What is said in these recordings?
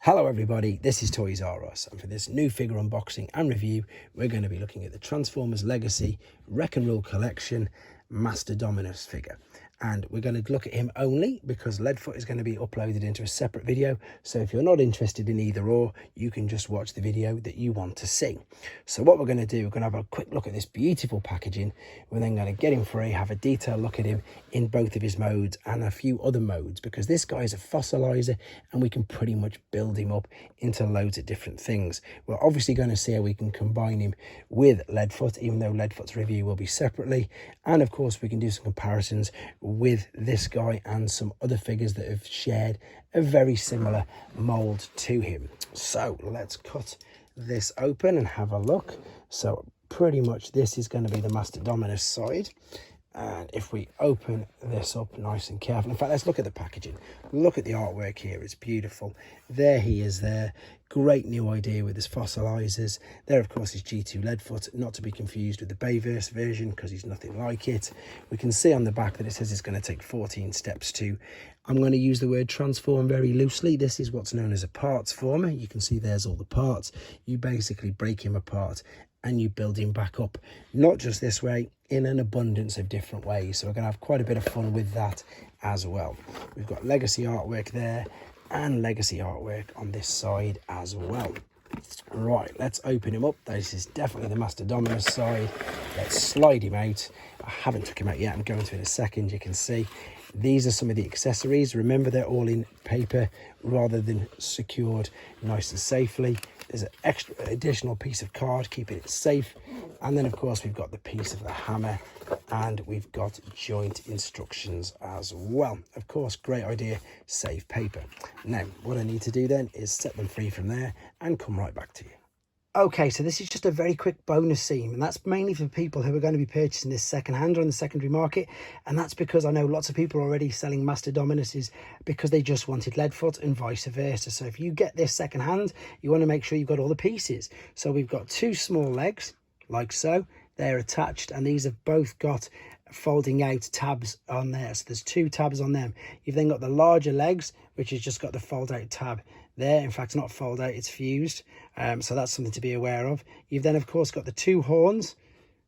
Hello everybody, this is Toys R Us, and for this new figure unboxing and review we're going to be looking at the Transformers Legacy Wreck and Rule Collection Masterdominus figure. And we're going to look at him only because Leadfoot is going to be uploaded into a separate video, so if you're not interested in either or, you can just watch the video that you want to see. So what we're going to do, we're going to have a quick look at this beautiful packaging. We're then going to get him free, have a detailed look at him in both of his modes and a few other modes, because this guy is a fossilizer and we can pretty much build him up into loads of different things. We're obviously going to see how we can combine him with Leadfoot, even though Leadfoot's review will be separately, and of course we can do some comparisons with this guy and some other figures that have shared a very similar mold to him. So let's cut this open and have a look. So pretty much this is going to be the Masterdominus side. And if we open this up nice and careful, in fact, let's look at the packaging. Look at the artwork here, it's beautiful. There he is there. Great new idea with his fossilizers. There, of course, is G2 Leadfoot, not to be confused with the Bayverse version because he's nothing like it. We can see on the back that it says it's going to take 14 steps to, I'm going to use the word transform very loosely. This is what's known as a parts former. You can see there's all the parts. You basically break him apart and you build him back up, not just this way, in an abundance of different ways. So we're going to have quite a bit of fun with that as well. We've got legacy artwork there and legacy artwork on this side as well. Right, let's open him up. This is definitely the Masterdominus side. Let's slide him out. I haven't took him out yet. I'm going to in a second. You can see these are some of the accessories. Remember, they're all in paper rather than secured nice and safely. There's an extra additional piece of card keeping it safe, and then of course we've got the piece of the hammer, and we've got joint instructions as well. Of course, great idea, save paper. Now what I need to do then is set them free from there and come right back to you. Okay, so this is just a very quick bonus scene, and that's mainly for people who are going to be purchasing this second-hand or on the secondary market, and that's because I know lots of people are already selling Masterdominuses because they just wanted Leadfoot and vice versa. So if you get this second-hand, you want to make sure you've got all the pieces. So we've got two small legs, like so. They're attached, and these have both got folding out tabs on there. So there's two tabs on them. You've then got the larger legs, which has just got the fold out tab there. In fact, it's not fold out, it's fused. So that's something to be aware of. You've then of course got the two horns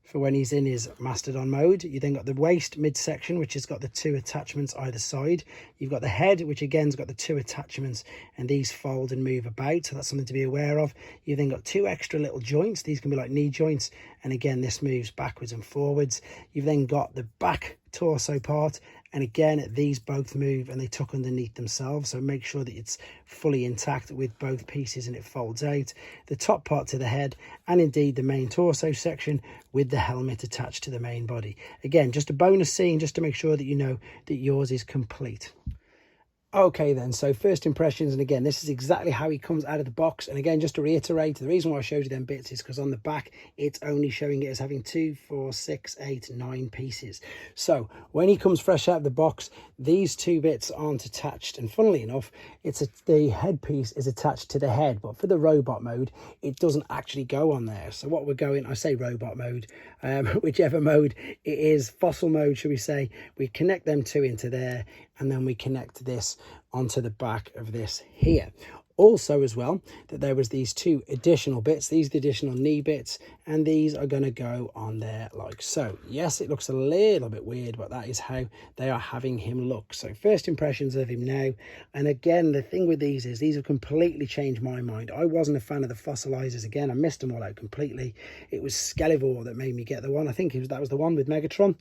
for when he's in his Mastodon mode. You then got the waist midsection, which has got the two attachments either side. You've got the head, which again's got the two attachments, and these fold and move about, so that's something to be aware of. You've then got two extra little joints. These can be like knee joints, and again this moves backwards and forwards. You've then got the back torso part, and again these both move and they tuck underneath themselves, so make sure that it's fully intact with both pieces and it folds out. The top part to the head, and indeed the main torso section with the helmet attached to the main body. Again, just a bonus scene just to make sure that you know that yours is complete. Okay then, so first impressions, and again this is exactly how he comes out of the box. And again, just to reiterate, the reason why I showed you them bits is because on the back it's only showing it as having 2, 4, 6, 8, 9 pieces. So when he comes fresh out of the box, these two bits aren't attached, and funnily enough the headpiece is attached to the head, but for the robot mode it doesn't actually go on there. So what we're going, I say robot mode, whichever mode it is, fossil mode should we say, we connect them two into there, and then we connect this onto the back of this here. Also as well, that there was these two additional bits. These are the additional knee bits, and these are going to go on there like so. Yes, it looks a little bit weird, but that is how they are having him look. So first impressions of him now. And again, the thing with these is these have completely changed my mind. I wasn't a fan of the fossilizers. Again, I missed them all out completely. It was Skelevor that made me get the one. I think that was the one with Megatron.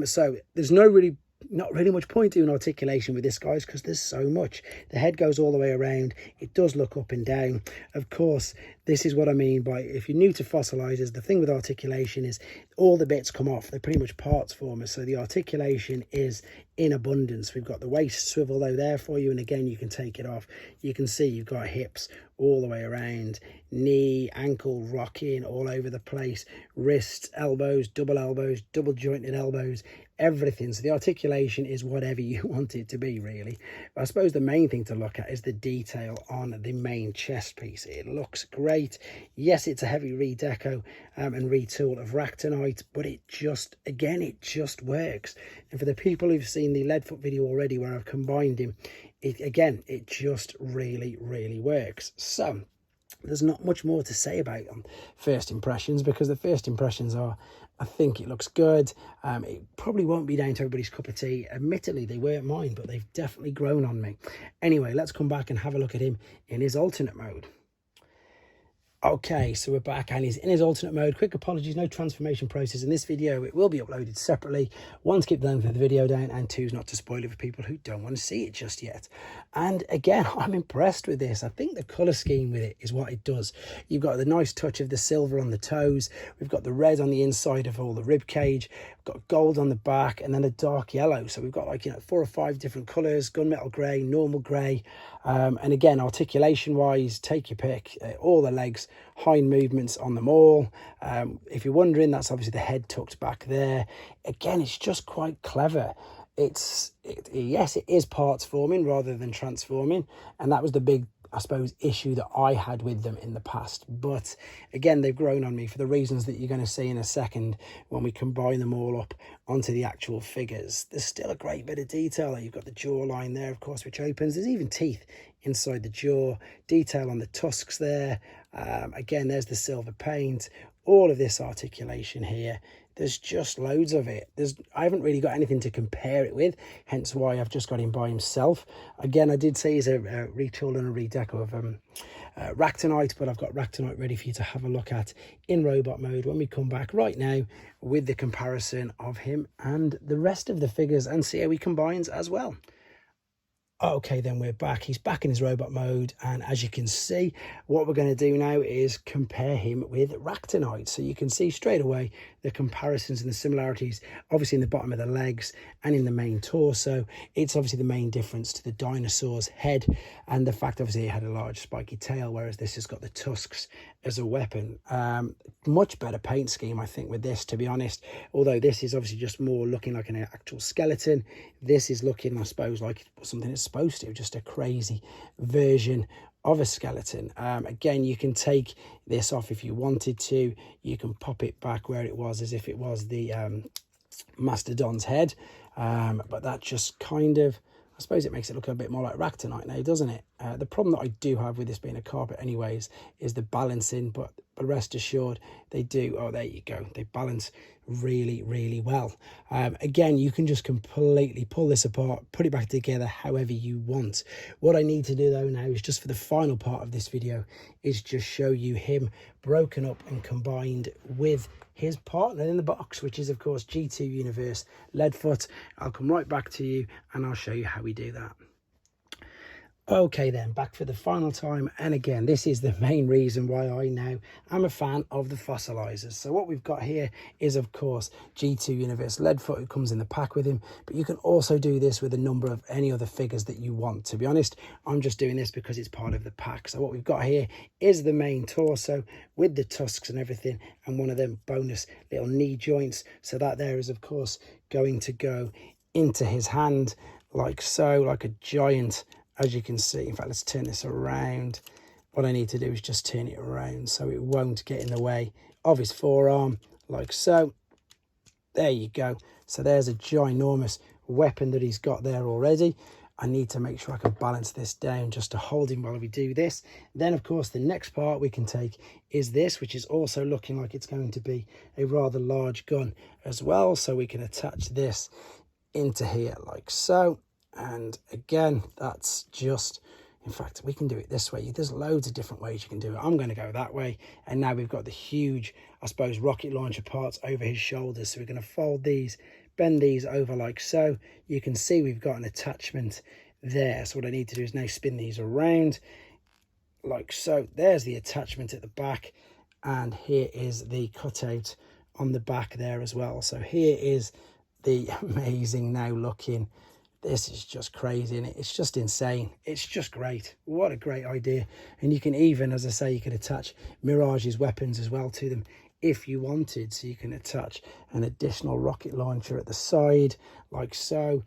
So there's not really much point doing articulation with this, guys, because there's so much. The head goes all the way around. It does look up and down. Of course, this is what I mean by, if you're new to fossilizers, the thing with articulation is all the bits come off. They're pretty much parts formers, so the articulation is in abundance. We've got the waist swivel though there for you, and again you can take it off. You can see you've got hips all the way around, knee, ankle rocking all over the place, wrists, elbows, double jointed elbows, everything. So the articulation is whatever you want it to be, really. But I suppose the main thing to look at is the detail on the main chest piece. It looks great. Yes, it's a heavy redeco and retool of Ractonite, but it just works. And for the people who've seen the Leadfoot video already, where I've combined him again, it just really, really works. So there's not much more to say about first impressions, because the first impressions are, I think it looks good. It probably won't be down to everybody's cup of tea. Admittedly, they weren't mine, but they've definitely grown on me. Anyway, let's come back and have a look at him in his alternate mode. Okay, so we're back and he's in his alternate mode. Quick apologies, no transformation process in this video. It will be uploaded separately. One, to keep the length of the video down, and two, not to spoil it for people who don't want to see it just yet. And again, I'm impressed with this. I think the colour scheme with it is what it does. You've got the nice touch of the silver on the toes. We've got the red on the inside of all the rib cage. We've got gold on the back, and then a dark yellow. So we've got, like, 4 or 5 different colours: gunmetal grey, normal grey. And again, articulation wise, take your pick. All the legs, hind movements on them all. If you're wondering, that's obviously the head tucked back there. Again, it's just quite clever. Yes, it is parts forming rather than transforming, and that was the big, I suppose, issue that I had with them in the past. But again, they've grown on me for the reasons that you're going to see in a second when we combine them all up onto the actual figures. There's still a great bit of detail. You've got the jawline there, of course, which opens. There's even teeth inside the jaw, detail on the tusks there. Again, there's the silver paint, all of this articulation here. There's just loads of it. I haven't really got anything to compare it with, hence why I've just got him by himself. Again, I did say he's a retool and a redeco of Ractonite, but I've got Ractonite ready for you to have a look at in robot mode when we come back right now with the comparison of him and the rest of the figures, and see how he combines as well. Okay, then we're back. He's back in his robot mode, and as you can see, what we're going to do now is compare him with Ractonite. So you can see straight away the comparisons and the similarities, obviously in the bottom of the legs and in the main torso. It's obviously the main difference to the dinosaur's head, and the fact obviously it had a large spiky tail, whereas this has got the tusks as a weapon. Much better paint scheme, I think, with this, to be honest. Although this is obviously just more looking like an actual skeleton. This is looking, I suppose, like something that's supposed to, just a crazy version of a skeleton. Again, you can take this off if you wanted to. You can pop it back where it was, as if it was the Mastodon's head. But that just kind of, I suppose it makes it look a bit more like Ractonite now, doesn't it? The problem that I do have with this being a carpet anyways is the balancing, but rest assured they do. Oh, there you go. They balance really, really well. Again, you can just completely pull this apart, put it back together however you want. What I need to do though now is just for the final part of this video is just show you him broken up and combined with his partner in the box, which is of course G2 Universe Leadfoot. I'll come right back to you and I'll show you how we do that. Okay then, back for the final time, and again, this is the main reason why I now am a fan of the fossilizers. So what we've got here is of course G2 Universe Leadfoot, who comes in the pack with him, but you can also do this with a number of any other figures that you want. To be honest, I'm just doing this because it's part of the pack. So what we've got here is the main torso with the tusks and everything, and one of them bonus little knee joints. So that there is of course going to go into his hand like so, like a giant. As you can see, in fact, let's turn this around. What I need to do is just turn it around so it won't get in the way of his forearm, like so. There you go. So there's a ginormous weapon that he's got there already. I need to make sure I can balance this down just to hold him while we do this. Then, of course, the next part we can take is this, which is also looking like it's going to be a rather large gun as well. So we can attach this into here like so. And again, that's just, in fact, we can do it this way. There's loads of different ways you can do it. I'm going to go that way. And now we've got the huge, I suppose, rocket launcher parts over his shoulders. So we're going to fold these, bend these over like so. You can see we've got an attachment there. So what I need to do is now spin these around like so. There's the attachment at the back. And here is the cutout on the back there as well. So here is the amazing now looking. This is just crazy, and it's just insane. It's just great. What a great idea. And you can even, as I say, you can attach Mirage's weapons as well to them if you wanted. So you can attach an additional rocket launcher at the side like so.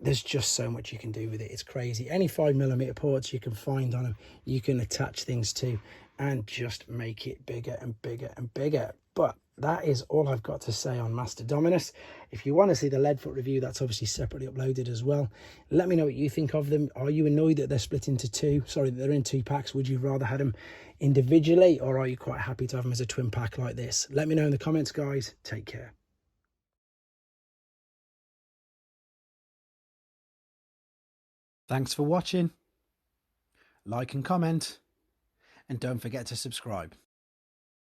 There's just so much you can do with it. It's crazy. Any 5mm ports you can find on them, you can attach things to and just make it bigger and bigger and bigger. But that is all I've got to say on Masterdominus. If you want to see the leadfoot review, that's obviously separately uploaded as well. Let me know what you think of them. Are you annoyed that they're split into two? Sorry, that they're in 2 packs. Would you rather have them individually, or are you quite happy to have them as a twin pack like this? Let me know in the comments, guys. Take care. Thanks for watching. Like and comment, and don't forget to subscribe.